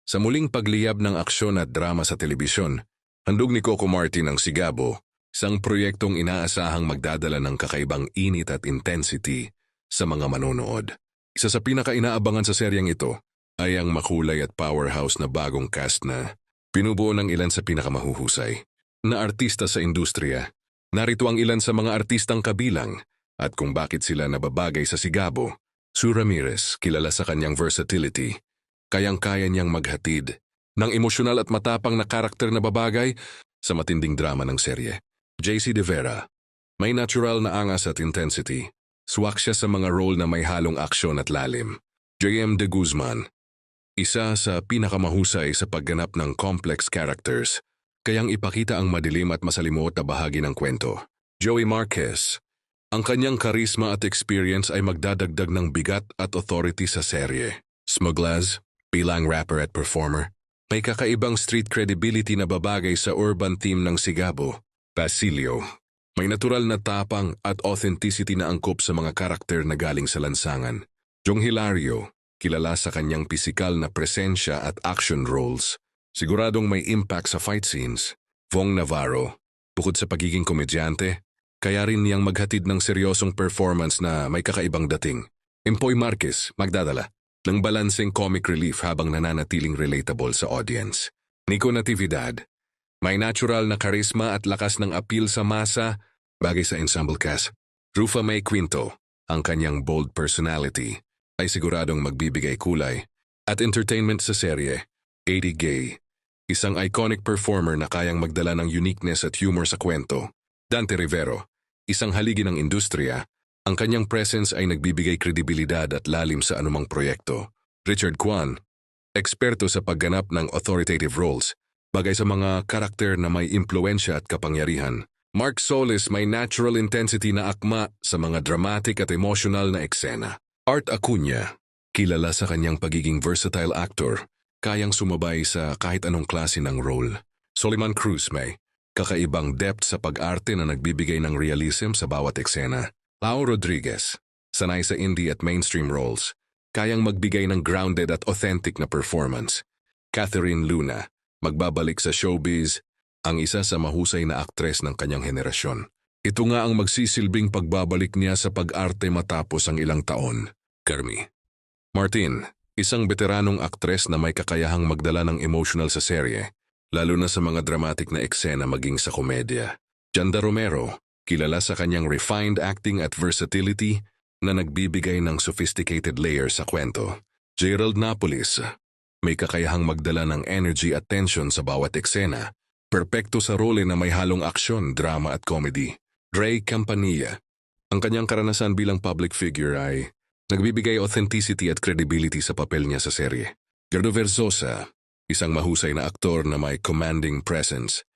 Sa muling pagliyab ng aksyon at drama sa telebisyon, handog ni Coco Martin ang Sigabo, isang proyektong inaasahang magdadala ng kakaibang init at intensity sa mga manonood. Isa sa pinaka-inaabangan sa seryeng ito ay ang makulay at powerhouse na bagong cast na pinubuo ng ilan sa pinakamahuhusay na artista sa industriya. Narito ang ilan sa mga artistang kabilang at kung bakit sila nababagay sa Sigabo. Sue Ramirez, kilala sa kanyang versatility, kayang-kaya niyang maghatid ng emosyonal at matapang na karakter na babagay sa matinding drama ng serye. JC De Vera, may natural na angas at intensity. Swak siya sa mga role na may halong aksyon at lalim. JM De Guzman, isa sa pinakamahusay sa pagganap ng complex characters, kayang ipakita ang madilim at masalimuot na bahagi ng kwento. Joey Marquez, ang kanyang karisma at experience ay magdadagdag ng bigat at authority sa serye. Smuglaz, bilang rapper at performer, may kakaibang street credibility na babagay sa urban theme ng Sigabo. Basilio, may natural na tapang at authenticity na angkop sa mga karakter na galing sa lansangan. Jong Hilario, kilala sa kanyang pisikal na presensya at action roles, siguradong may impact sa fight scenes. Vong Navarro, bukod sa pagiging komedyante, kaya rin niyang maghatid ng seryosong performance na may kakaibang dating. Empoy Marquez, magdadala ng balancing comic relief habang nananatiling relatable sa audience. Nico Natividad, may natural na karisma at lakas ng appeal sa masa bagay sa ensemble cast. Rufa May Quinto, ang kanyang bold personality, ay siguradong magbibigay kulay at entertainment sa serye. Eddie Gay, isang iconic performer na kayang magdala ng uniqueness at humor sa kwento. Dante Rivero, isang haligi ng industriya, ang kanyang presence ay nagbibigay kredibilidad at lalim sa anumang proyekto. Richard Kwan, eksperto sa pagganap ng authoritative roles, bagay sa mga karakter na may impluensya at kapangyarihan. Mark Solis, may natural intensity na akma sa mga dramatic at emotional na eksena. Art Acuña, kilala sa kanyang pagiging versatile actor, kayang sumabay sa kahit anong klase ng role. Soliman Cruz, may kakaibang depth sa pag-arte na nagbibigay ng realism sa bawat eksena. Lau Rodriguez, sanay sa indie at mainstream roles, kayang magbigay ng grounded at authentic na performance. Catherine Luna, magbabalik sa showbiz, ang isa sa mahusay na aktres ng kanyang henerasyon. Ito nga ang magsisilbing pagbabalik niya sa pag-arte matapos ang ilang taon. Carmi Martin, isang veteranong aktres na may kakayahang magdala ng emotional sa serye, lalo na sa mga dramatic na eksena maging sa komedya. Janda Romero, kilala sa kanyang refined acting at versatility na nagbibigay ng sophisticated layers sa kwento. Gerald Napolis, may kakayahang magdala ng energy at tension sa bawat eksena, perpekto sa role na may halong aksyon, drama at comedy. Ray Campanilla, ang kanyang karanasan bilang public figure ay nagbibigay authenticity at credibility sa papel niya sa serye. Gerdo Versosa, isang mahusay na aktor na may commanding presence,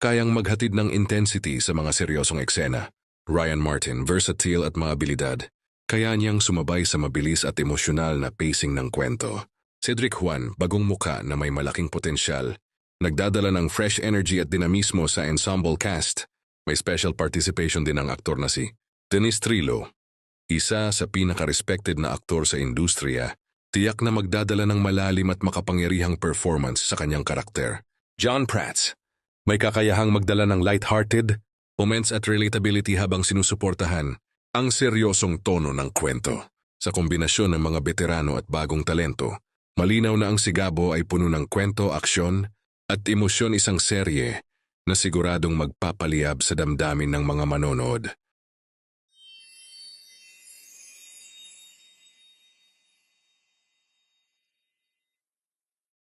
kayang maghatid ng intensity sa mga seryosong eksena. Ryan Martin, versatile at maabilidad, kaya niyang sumabay sa mabilis at emosyonal na pacing ng kwento. Cedric Juan, bagong muka na may malaking potensyal, nagdadala ng fresh energy at dinamismo sa ensemble cast. May special participation din ang aktor na si Dennis Trillo, isa sa pinaka-respected na aktor sa industriya, tiyak na magdadala ng malalim at makapangyarihang performance sa kanyang karakter. John Prats, may kakayahang magdala ng light-hearted moments at relatability habang sinusuportahan ang seryosong tono ng kwento. Sa kombinasyon ng mga veterano at bagong talento, malinaw na ang Sigabo ay puno ng kwento, aksyon at emosyon, isang serye na siguradong magpapaliyab sa damdamin ng mga manonood.